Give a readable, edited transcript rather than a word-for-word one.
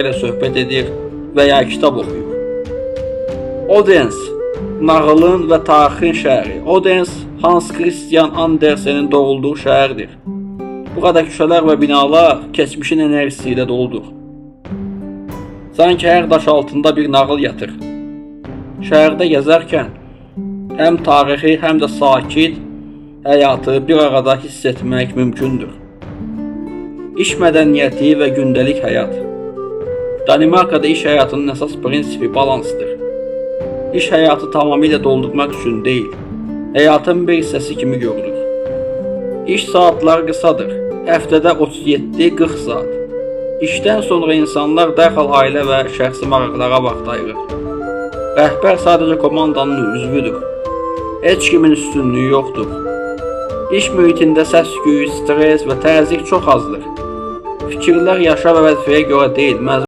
ilə söhbət edir və ya kitab oxuyur. Odense, nağılın və tarixin şəhəri. Odense, Hans Christian Andersen'in doğulduğu şəhərdir. Burada küçələr və binalar keçmişin enerjisi ilə doludur. Sanki hər daş altında bir nağıl yatır. Şəhərdə gəzərkən həm tarixi, həm də sakit həyatı bir arada hiss etmək mümkündür. İş mədəniyyəti və gündəlik həyat. Danimarkada iş həyatının əsas prinsipi balansdır. İş həyatı tamamilə doldurmaq üçün deyil, həyatın bir hissəsi kimi görülür. İş saatları qısadır, həftədə 37-40 saat. İşdən sonra insanlar dərhal ailə və şəxsi maraqlara vaxt ayırır. Rəhbər sadəcə komandanın üzvüdür. Heç kimin üstünlüyü yoxdur. İş mühitində səs-küy, stres və təzyiq çox azdır. Fikirlər yaşa və vəzifəyə görə deyil,